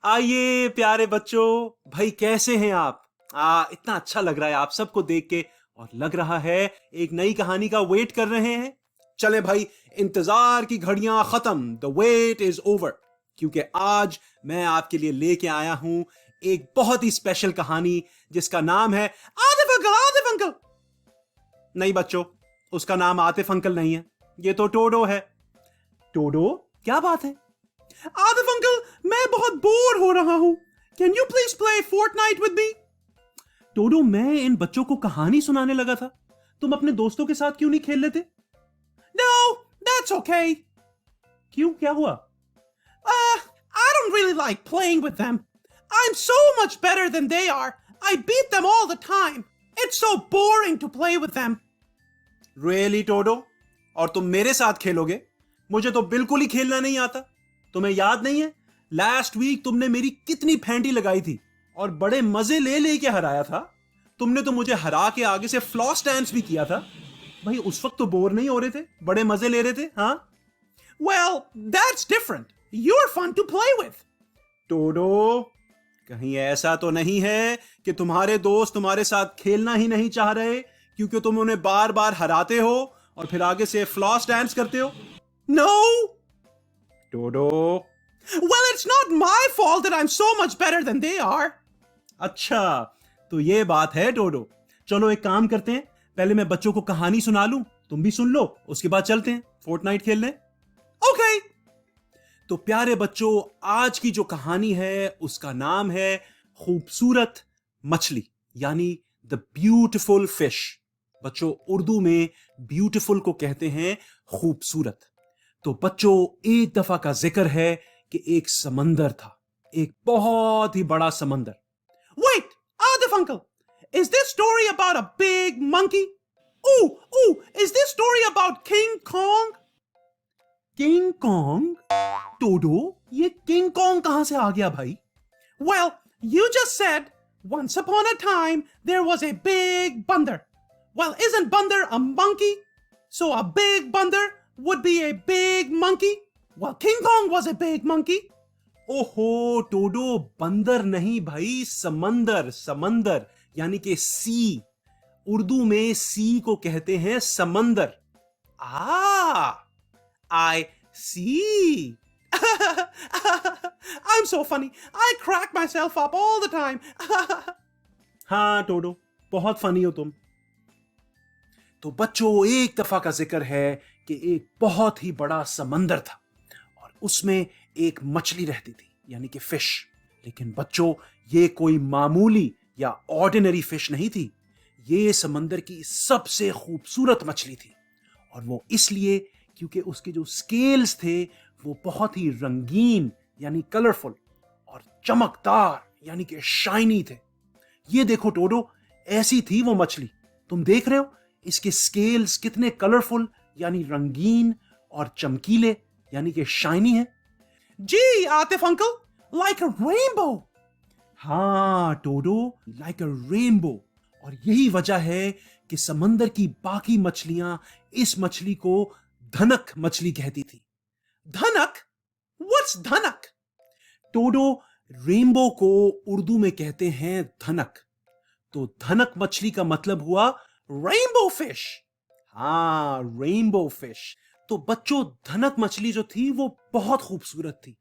आइए प्यारे बच्चों, भाई कैसे हैं आप? इतना अच्छा लग रहा है आप सबको देख के, और लग रहा है एक नई कहानी का वेट कर रहे हैं। चले भाई, इंतजार की घड़ियां खत्म, द वेट इज ओवर, क्योंकि आज मैं आपके लिए लेके आया हूं एक बहुत ही स्पेशल कहानी जिसका नाम है आतिफ अंकल, आतिफ अंकल। नहीं बच्चों, उसका नाम आतिफ अंकल नहीं है, ये तो टोडो है। टोडो, क्या बात है? आतिफ अंकल, मैं बहुत बोर हो रहा हूं, can you please play Fortnite with me? Todo, मैं इन बच्चों को कहानी सुनाने लगा था, तुम अपने दोस्तों के साथ क्यों नहीं खेल लेते? No, that's okay. क्यों, क्या हुआ? I don't really like playing with them, I am so much better than they are, I beat them all the time, it's so boring to play with them. Really Todo? और तुम मेरे साथ खेलोगे? मुझे तो बिल्कुल ही खेलना नहीं आता। तुम्हें याद नहीं है लास्ट वीक तुमने मेरी कितनी फेंटी लगाई थी और बड़े मजे ले लेके हराया था? तुमने तो मुझे हरा के आगे से फ्लॉस डांस भी किया था। भाई उस वक्त तो बोर नहीं हो रहे थे, बड़े मजे ले रहे थे। हाँ, well that's different, you are fun to play with. Todo, कहीं ऐसा तो नहीं है कि तुम्हारे दोस्त तुम्हारे साथ खेलना ही नहीं चाह रहे क्योंकि तुम उन्हें बार बार हराते हो और फिर आगे से फ्लॉस डांस करते हो? No Todo. Well, it's not my fault that I'm so much better than they are. अच्छा, तो ये बात है टोडो। चलो एक काम करते हैं, पहले मैं बच्चों को कहानी सुना लूं, तुम भी सुन लो, उसके बाद चलते हैं फोर्टनाइट खेलने। ओके। तो प्यारे बच्चों, आज की जो कहानी है उसका नाम है खूबसूरत मछली, यानी द ब्यूटिफुल फिश। बच्चों, उर्दू में ब्यूटिफुल को कहते हैं खूबसूरत। तो बच्चों, एक दफा का जिक्र है कि एक समंदर था, एक बहुत ही बड़ा समंदर। Wait, Atif uncle, is this story about a big monkey? Oh, is this story about King Kong? King Kong? Todo, ये किंग कॉन्ग कहां से आ गया भाई? Well, you just said once upon a time there was a big बंदर. Well, isn't बंदर a monkey? So a big बंदर would be a big monkey. Well, King Kong was a big monkey. ओहो to-do, बंदर नहीं भाई, समंदर, समंदर यानी कि सी। उर्दू में सी को कहते हैं समंदर। आई सी। I'm so funny. I crack myself up all the time. हाँ टोडो, बहुत फनी हो तुम। तो बच्चों, एक दफा का जिक्र है कि एक बहुत ही बड़ा समंदर था और उसमें एक मछली रहती थी, यानी कि फिश। लेकिन बच्चों, ये कोई मामूली या ऑर्डिनरी फिश नहीं थी, ये समंदर की सबसे खूबसूरत मछली थी। और वो इसलिए क्योंकि उसके जो स्केल्स थे वो बहुत ही रंगीन यानी कलरफुल और चमकदार यानी कि शाइनी थे। ये देखो टोडो, ऐसी थी वो मछली, तुम देख रहे हो इसके स्केल्स कितने कलरफुल यानी रंगीन और चमकीले यानी कि शाइनी है। जी Atif uncle, like a rainbow. हाँ टोडो, लाइक अ रेनबो। और यही वजह है कि समंदर की बाकी मछलियां इस मछली को धनक मछली कहती थी। धनक? व्हाट्स धनक? टोडो, रेनबो को उर्दू में कहते हैं धनक, तो धनक मछली का मतलब हुआ रेनबो फिश। हाँ, रेनबो फिश। तो बच्चों, धनक मछली जो थी वो बहुत खूबसूरत थी।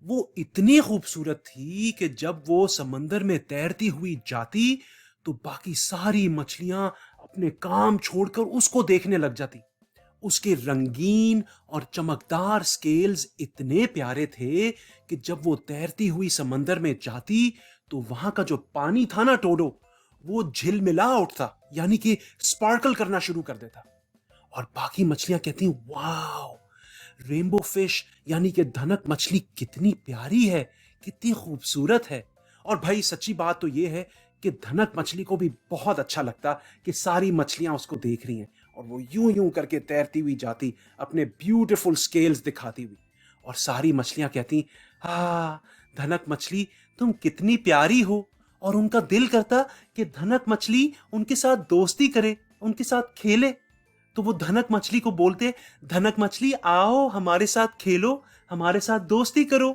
वो इतनी खूबसूरत थी कि जब वो समंदर में तैरती हुई जाती तो बाकी सारी मछलियां अपने काम छोड़कर उसको देखने लग जाती। उसके रंगीन और चमकदार स्केल्स इतने प्यारे थे कि जब वो तैरती हुई समंदर में जाती तो वहां का जो पानी था ना टोडो, वो झिलमिला उठता यानी कि स्पार्कल करना शुरू कर देता। और बाकी मछलियां कहती, वाओ, रेनबो फिश यानी कि धनक मछली कितनी प्यारी है, कितनी खूबसूरत है। और भाई सच्ची बात तो ये है कि धनक मछली को भी बहुत अच्छा लगता कि सारी मछलियां उसको देख रही हैं और वो यूं यूं करके तैरती हुई जाती अपने ब्यूटीफुल स्केल्स दिखाती हुई। और सारी मछलियां कहती, धनक मछली तुम कितनी प्यारी हो। और उनका दिल करता कि धनक मछली उनके साथ दोस्ती करे, उनके साथ खेले। तो वो धनक मछली को बोलते, धनक मछली आओ हमारे साथ खेलो, हमारे साथ दोस्ती करो।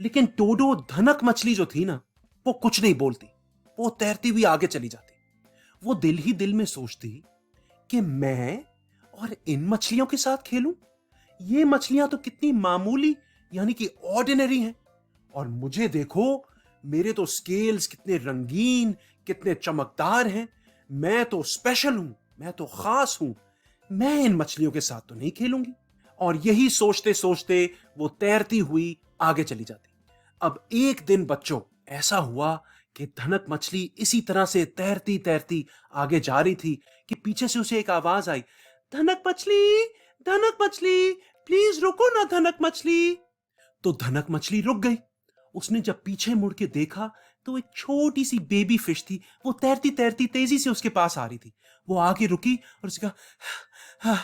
लेकिन टोडो धनक मछली जो थी ना, वो कुछ नहीं बोलती, वो तैरती हुई आगे चली जाती। वो दिल ही दिल में सोचती कि मैं और इन मछलियों के साथ खेलूं। ये मछलियां तो कितनी मामूली यानी कि ऑर्डिनरी हैं, और मुझे देखो, मेरे तो स्केल्स कितने रंगीन, कितने चमकदार हैं। मैं तो स्पेशल हूं, मैं तो खास हूं। मैं इन मछलियों के साथ तो नहीं खेलूंगी। और यही सोचते सोचते वो तैरती हुई आगे चली जाती। अब एक दिन बच्चों ऐसा हुआ कि धनक मछली इसी तरह से तैरती तैरती आगे जा रही थी कि पीछे से उसे एक आवाज आई, धनक मछली, धनक मछली, प्लीज रुको ना धनक मछली। तो धनक मछली रुक गई। उसने जब पीछे मुड़ के देखा तो एक छोटी सी बेबी फिश थी, वो तैरती तैरती तेजी से उसके पास आ रही थी। वो आगे रुकी और उसने कहा,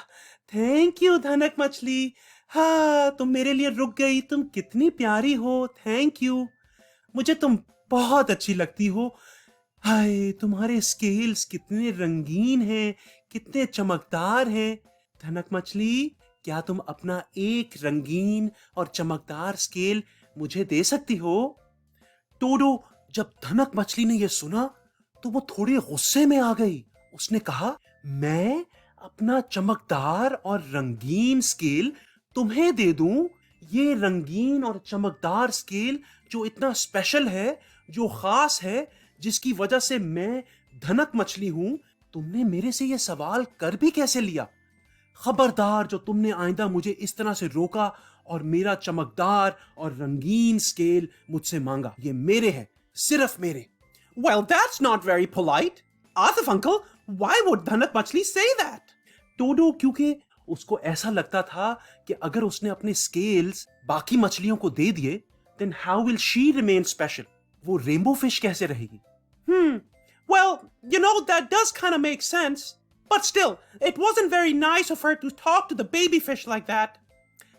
थैंक यू धनक मछली, हाँ तुम मेरे लिए रुक गई, तुम कितनी प्यारी हो, थैंक यू, मुझे तुम बहुत अच्छी लगती हो। हाय तुम्हारे स्केल्स कितने रंगीन हैं, कितने चमकदार हैं। धनक मछली, क्या तुम अपना एक रंगीन और चमकदार स्केल मुझे दे सकती हो? टोडो जब धनक मछली ने यह सुना तो वो थोड़ी गुस्से में आ गई। उसने कहा, मैं अपना चमकदार और रंगीन स्केल तुम्हें दे दूं? ये रंगीन और चमकदार स्केल जो इतना स्पेशल है, जो खास है, जिसकी वजह से मैं धनक मछली हूं, तुमने मेरे से यह सवाल कर भी कैसे लिया? खबरदार, जो तुमने आइंदा मुझे इस तरह से रोका और मेरा चमकदार और रंगीन स्केल मुझसे मांगा, ये मेरे हैं, सिर्फ मेरे। Well, that's not very polite. Arthur uncle, why would धनक मछली say that? टोडो क्योंकि उसको ऐसा लगता था कि अगर उसने अपने स्केल्स बाकी मछलियों को दे दिए, then how will she remain special? वो रेनबो फिश कैसे रहेगी? Well, you know, that does kind of make sense. But still, it wasn't very nice of her to talk to the baby fish like that.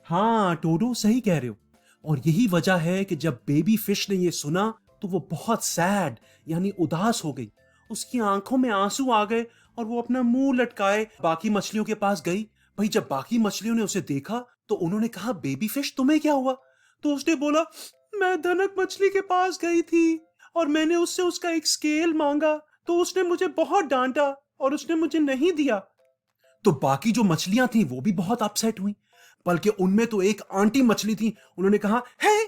हाँ to-do, सही कह रहे हो। और यही वजह है कि जब बेबी फिश ने ये सुना तो वो बहुत सैड यानी उदास हो गई। उसकी आंखों में आंसू आ गए और वो अपना मुंह लटकाए बाकी मछलियों के पास गई। भाई जब बाकी मछलियों ने उसे देखा तो उन्होंने कहा, बेबी फिश तुम्हें क्या हुआ? तो उसने बोला, मैं धनक मछली के पास गई थी और मैंने उससे उसका एक स्केल मांगा, तो उसने मुझे बहुत डांटा और उसने मुझे नहीं दिया। तो बाकी जो मछलियां थी वो भी बहुत अपसेट हुई, बल्कि उनमें तो एक आंटी मछली थी। उन्होंने कहा, है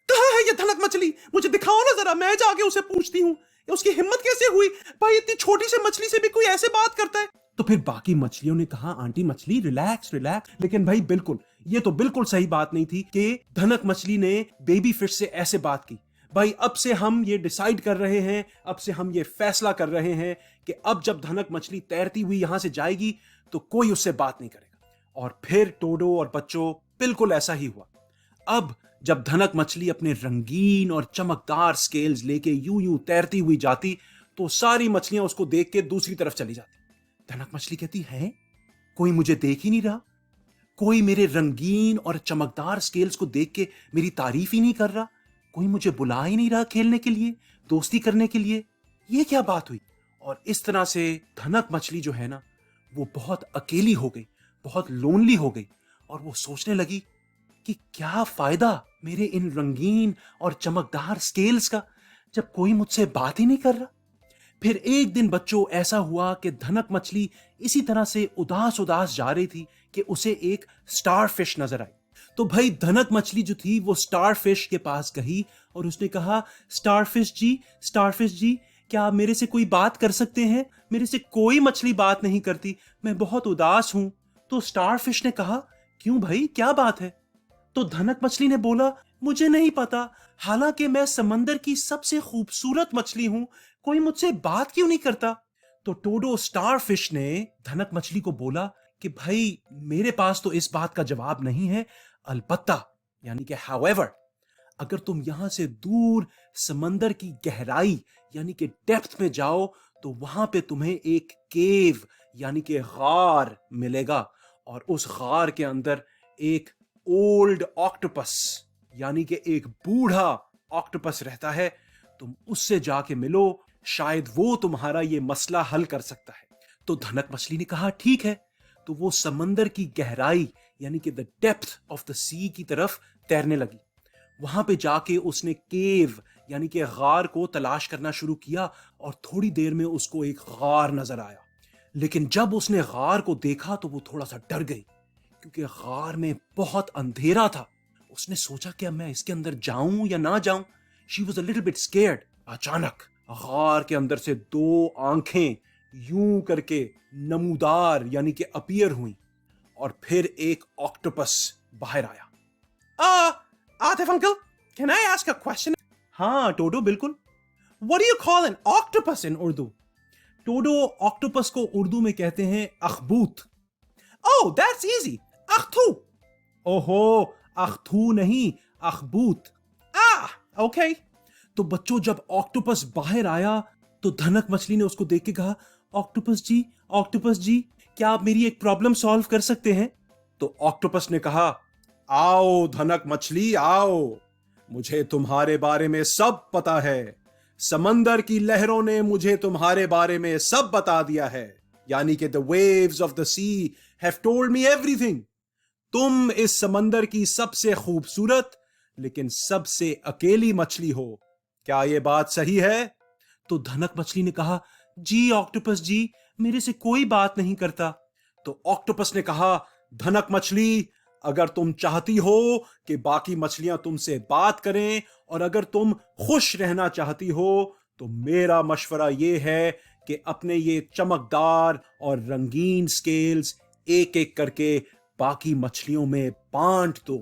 कहाँ है ये धनक मछली? मुझे दिखाओ ना जरा, मैं जाके उसे पूछती हूँ, उसकी हिम्मत कैसे हुई? भाई इतनी छोटी सी मछली से भी कोई ऐसे बात करता है? तो फिर बाकी मछलियों ने कहा, आंटी मछली रिलैक्स रिलैक्स। लेकिन भाई बिल्कुल, ये तो बिल्कुल सही बात नहीं थी कि धनक मछली ने बेबी फिश से ऐसे बात की। भाई अब से हम ये डिसाइड कर रहे हैं, अब से हम ये फैसला कर रहे हैं कि अब जब धनक मछली तैरती हुई यहां से जाएगी तो कोई उससे बात नहीं करेगा। और फिर टोडो और बच्चों बिल्कुल ऐसा ही हुआ। अब जब धनक मछली अपने रंगीन और चमकदार स्केल्स लेके यूं यूं तैरती हुई जाती तो सारी मछलियां उसको देख के दूसरी तरफ चली जाती। धनक मछली कहती है, कोई मुझे देख ही नहीं रहा, कोई मेरे रंगीन और चमकदार स्केल्स को देख के मेरी तारीफ ही नहीं कर रहा, कोई मुझे बुला ही नहीं रहा खेलने के लिए, दोस्ती करने के लिए, ये क्या बात हुई? और इस तरह से धनक मछली जो है ना, वो बहुत अकेली हो गई, बहुत लोनली हो गई। और वो सोचने लगी कि क्या फायदा मेरे इन रंगीन और चमकदार स्केल्स का, जब कोई मुझसे बात ही नहीं कर रहा। फिर एक दिन बच्चों ऐसा हुआ कि धनक मछली इसी तरह से उदास उदास जा रही थी कि उसे एक स्टार फिश नजर आई। तो भाई धनक मछली जो थी वो स्टार फिश के पास गई और उसने कहा, स्टार फिश जी, क्या आप मेरे से कोई बात कर सकते हैं? मेरे से कोई मछली बात नहीं करती, मैं बहुत उदास हूं। तो स्टार फिश ने कहा, क्यों भाई, क्या बात है? तो धनक मछली ने बोला, मुझे नहीं पता, हालांकि मैं समंदर की सबसे खूबसूरत मछली हूं, कोई मुझसे बात क्यों नहीं करता? तो टोडो स्टार फिश ने धनक मछली को बोला कि भाई मेरे पास तो इस बात का जवाब नहीं है, अलबत्ता यानी कि हाउएवर, अगर तुम यहां से दूर समंदर की गहराई यानी कि डेप्थ में जाओ तो वहां पे तुम्हें एक केव यानी कि गार मिलेगा, और उस गार के अंदर एक ओल्ड ऑक्टोपस यानी कि एक बूढ़ा ऑक्टोपस रहता है। तुम उससे जाके मिलो, शायद वो तुम्हारा ये मसला हल कर सकता है। तो धनक मछली ने कहा, ठीक है। तो वो समंदर की गहराई यानी कि द डेप्थ ऑफ द सी की तरफ तैरने लगी। वहां पे जाके उसने केव यानी कि गार को तलाश करना शुरू किया और थोड़ी देर में उसको एक गार नजर आया। लेकिन जब उसने गार को देखा तो वो थोड़ा सा डर गई क्योंकि गार में बहुत अंधेरा था। उसने सोचा कि अब मैं इसके अंदर जाऊं या ना जाऊं। She was a little bit scared. अचानक गार के अंदर से दो आंखें यूं करके नमूदार यानी कि अपीयर हुई और फिर एक ऑक्टोपस बाहर आया। Atif uncle, can I ask a question? हाँ टोडो, बिल्कुल। What do you call an octopus in Urdu? Todo, octopus को उर्दू में कहते हैं अखबूत। Oh that's easy, अख्तू। ओहो, अख्तू नहीं, अखबूत। ओके। तो बच्चों, जब ऑक्टोपस बाहर आया तो धनक मछली ने उसको देख के कहा, ऑक्टोपस जी, ऑक्टोपस जी, क्या आप मेरी एक प्रॉब्लम सॉल्व कर सकते हैं? तो ऑक्टोपस ने कहा, आओ धनक मछली आओ, मुझे तुम्हारे बारे में सब पता है। समंदर की लहरों ने मुझे तुम्हारे बारे में सब बता दिया है, यानी कि the waves of the sea have told me everything. तुम इस समंदर की सबसे खूबसूरत लेकिन सबसे अकेली मछली हो। क्या यह बात सही है? तो धनक मछली ने कहा, जी ऑक्टोपस जी, मेरे से कोई बात नहीं करता। तो ऑक्टोपस ने कहा, धनक मछली, अगर तुम चाहती हो कि बाकी मछलियां तुमसे बात करें और अगर तुम खुश रहना चाहती हो तो मेरा मशवरा यह है कि अपने ये चमकदार और रंगीन स्केल्स एक एक करके बाकी मछलियों में बांट दो।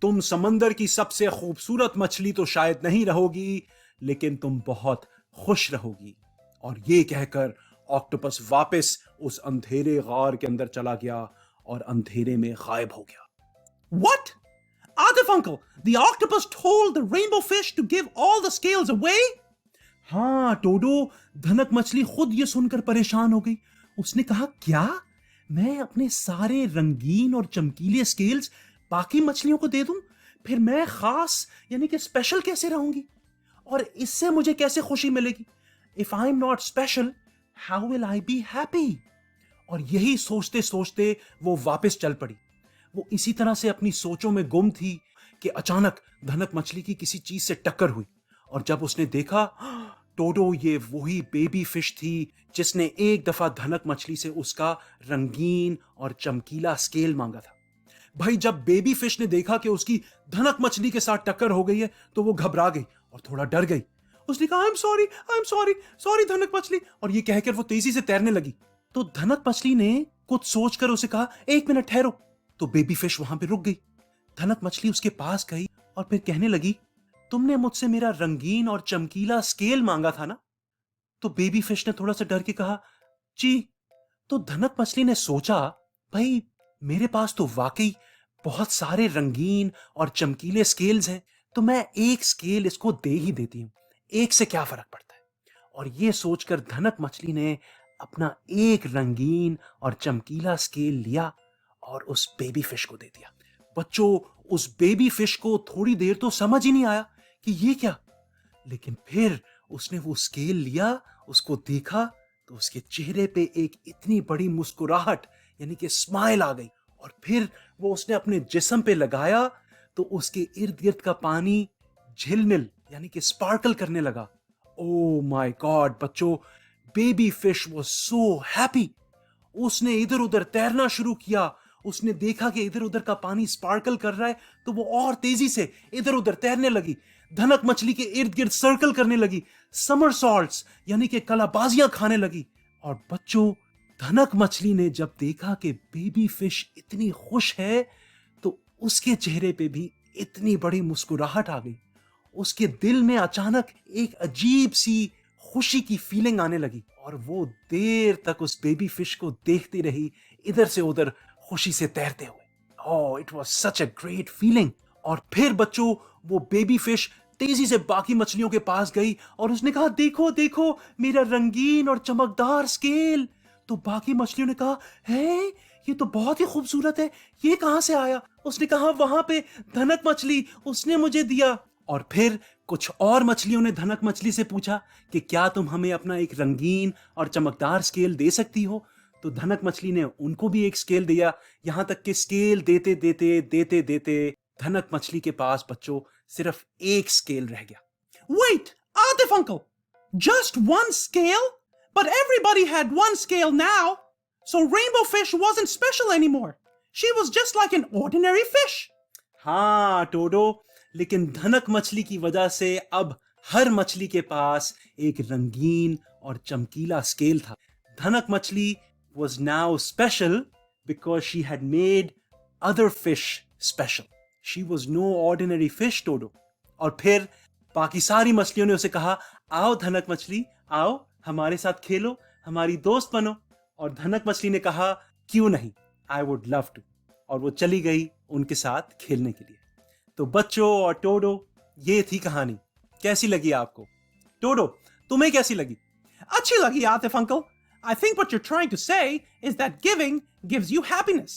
तुम समंदर की सबसे खूबसूरत मछली तो शायद नहीं रहोगी, लेकिन तुम बहुत खुश रहोगी। और ये कहकर ऑक्टोपस वापस उस अंधेरे गार के अंदर चला गया और अंधेरे में गायब हो गया। What? Atif uncle, the octopus told the rainbow fish to give all the scales away? हाँ टोडो, धनक मछली खुद ये सुनकर परेशान हो गई। उसने कहा, क्या मैं अपने सारे रंगीन और चमकीले स्केल्स बाकी मछलियों को दे दूं? फिर मैं खास यानी कि स्पेशल कैसे रहूंगी? और इससे मुझे कैसे खुशी मिलेगी? If I'm not special, how will I be happy? और यही सोचते सोचते वो वापस चल पड़ी। वो इसी तरह से अपनी सोचों में गुम थी कि अचानक धनक मछली की किसी चीज से टक्कर हुई और जब उसने देखा, टोडो, ये वही बेबी फिश थी जिसने एक दफा धनक मछली से उसका रंगीन और चमकीला स्केल मांगा था। भाई, जब बेबी फिश ने देखा कि उसकी धनक मछली के साथ टक्कर हो गई है तो वो घबरा गई और थोड़ा डर गई। उसने कहा, आई एम सॉरी, सॉरी धनक मछली, और ये कहकर वो तेजी से तैरने लगी। तो धनक मछली ने कुछ सोचकर उसे कहा, एक मिनट ठहरो। तो बेबी फिश वहां पे रुक गई। धनक मछली उसके पास गई और फिर कहने लगी, तुमने मुझसे मेरा रंगीन और चमकीला स्केल मांगा था ना? तो बेबी फिश ने थोड़ा सा डर के कहा, जी। तो धनक मछली ने सोचा, भाई मेरे पास तो वाकई बहुत सारे रंगीन और चमकीले स्केल्स हैं, तो मैं एक स्केल इसको दे ही देती हूं, एक से क्या फर्क पड़ता है। और ये सोचकर धनक मछली ने अपना एक रंगीन और चमकीला स्केल लिया और उस बेबी फिश को दे दिया। बच्चों, उस बेबी फिश को थोड़ी देर तो समझ ही नहीं आया कि ये क्या, लेकिन फिर उसने वो स्केल लिया, उसको देखा तो उसके चेहरे पे एक इतनी बड़ी मुस्कुराहट यानी कि स्माइल आ गई और फिर वो उसने अपने जिस्म पे लगाया तो उसके इर्द गिर्द का पानी झिलमिल यानी कि स्पार्कल करने लगा। ओ माय गॉड बच्चों, baby fish was so happy. उसने इधर उधर तैरना शुरू किया। उसने देखा कि इधर उधर का पानी स्पार्कल कर रहा है तो वो और तेजी से इधर उधर तैरने लगी, धनक मछली के इर्द गिर्द सर्कल करने लगी, समरसॉल्ट्स यानी कि कलाबाजियां खाने लगी। और बच्चों, धनक मछली ने जब देखा कि बेबी फिश इतनी खुश है तो उसके चेहरे पे भी इतनी बड़ी मुस्कुराहट आ गई। उसके दिल में अचानक एक अजीब सी खुशी की फीलिंग आने लगी और वो देर तक उस बेबी फिश को देखती रही, इधर से उधर खुशी से तैरते हुए। Oh, it was such a great feeling. और फिर बच्चों, वो बेबी फिश तेजी से बाकी मछलियों के पास गई और उसने कहा, देखो देखो मेरा रंगीन और चमकदार स्केल। तो बाकी मछलियों ने कहा, है ये तो बहुत ही खूबसूरत है, ये कहां से आया? उसने कहा, वहां पे धनक मछली, उसने मुझे दिया। और फिर कुछ और मछलियों ने धनक मछली से पूछा कि क्या तुम हमें अपना एक रंगीन और चमकदार स्केल दे सकती हो? तो धनक मछली ने उनको भी एक स्केल दिया। यहां तक कि स्केल देते देते धनक मछली के पास बच्चों सिर्फ एक स्केल रह गया। Wait, Atif uncle, just one scale? But everybody had one scale now. So Rainbow Fish wasn't special anymore. She was just like an ordinary fish. हाँ टोडो, लेकिन धनक मछली की वजह से अब हर मछली के पास एक रंगीन और चमकीला स्केल था। धनक मछली was now special because she had made other fish special. She was no ordinary fish, to-do. और फिर बाकी सारी मछलियों ने उसे कहा, आओ धनक मछली, आओ हमारे साथ खेलो, हमारी दोस्त बनो। और धनक मछली ने कहा, क्यों नहीं, I would love to। और वो चली गई उनके साथ खेलने के लिए। तो बच्चों और टोडो, ये थी कहानी। कैसी लगी आपको? टोडो, तुम्हें कैसी लगी? अच्छी लगी Atif uncle. I think what you're trying to say is that giving gives you happiness.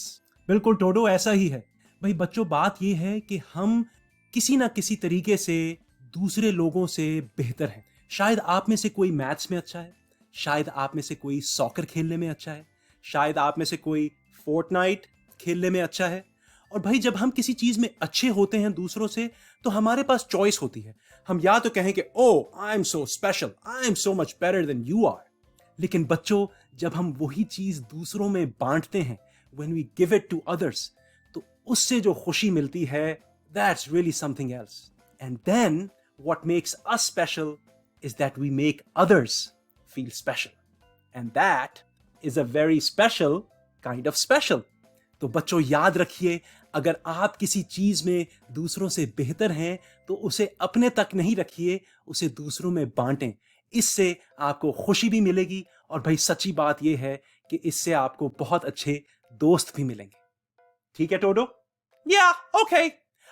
बिल्कुल टोडो, ऐसा ही है। भाई बच्चों, बात ये है कि हम किसी ना किसी तरीके से दूसरे लोगों से बेहतर हैं। शायद आप में से कोई मैथ्स में अच्छा है, शायद आप में से कोई सॉकर खेलने में अच्छा है, शायद आप में से कोई फोर्टनाइट खेलने में अच्छा है। और भाई जब हम किसी चीज में अच्छे होते हैं दूसरों से, तो हमारे पास चॉइस होती है। हम या तो कहें कि oh I am so special, I am so much better than you are. लेकिन बच्चों, जब हम वही चीज दूसरों में बांटते हैं, when we give it to others, तो उससे जो खुशी मिलती है, that's really something else. And then what makes us special is that we make others feel special. And that is a very special kind of special. तो बच्चों याद रखिए, अगर आप किसी चीज में दूसरों से बेहतर हैं, तो उसे अपने तक नहीं रखिए, उसे दूसरों में बांटें। इससे आपको खुशी भी मिलेगी, और भाई सच्ची बात यह है कि इससे आपको बहुत अच्छे दोस्त भी मिलेंगे। ठीक है to-do? Yeah, okay.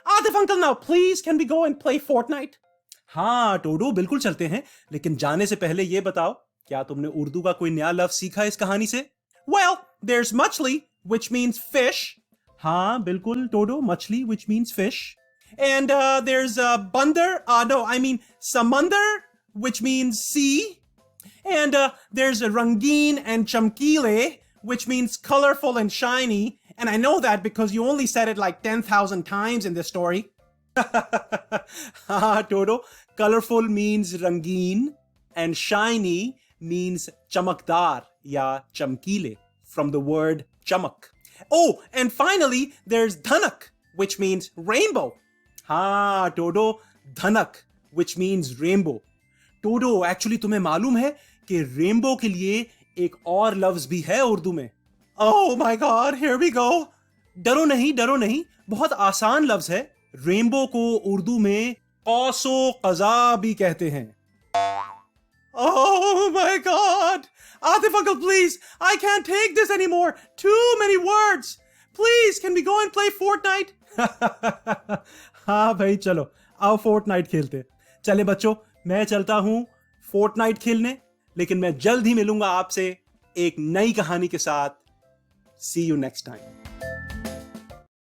Atif uncle, now please can we go and play Fortnite? हाँ टोडो, बिल्कुल चलते हैं। लेकिन जाने से पहले ये बताओ, क्या तुमने उर्दू का कोई नया लफ्ज सीखा इस कहानी से? Well, there's machli, which means fish. हाँ बिल्कुल टोडो, मछली which means fish. And there's bandar, no, I mean samandar, which means sea. And there's rangeen and chamkile, which means colorful and shiny. And I know that because you only said it like 10,000 times in this story. हाँ to-do, colorful means रंगीन and shiny means चमकदार या चमकीले from the word chamak. Oh, and finally there's dhanak, which means rainbow. हाँ to-do, धनक which means rainbow. To-do, actually तुम्हें मालूम है कि रेनबो के लिए एक और लफ्ज भी है उर्दू में? Oh my God, here we go. डरो नहीं, डरो नहीं, बहुत आसान लफ्ज है। रेनबो को उर्दू में कौसो कज़ा भी कहते हैं। Oh my God! Atif uncle, please! I can't take this anymore! Too many words! Please, can we go and play Fortnite? हाँ भाई चलो, आओ फोर्टनाइट खेलते। चले बच्चों, मैं चलता हूं फोर्टनाइट खेलने, लेकिन मैं जल्द ही मिलूंगा आपसे एक नई कहानी के साथ। See you next time.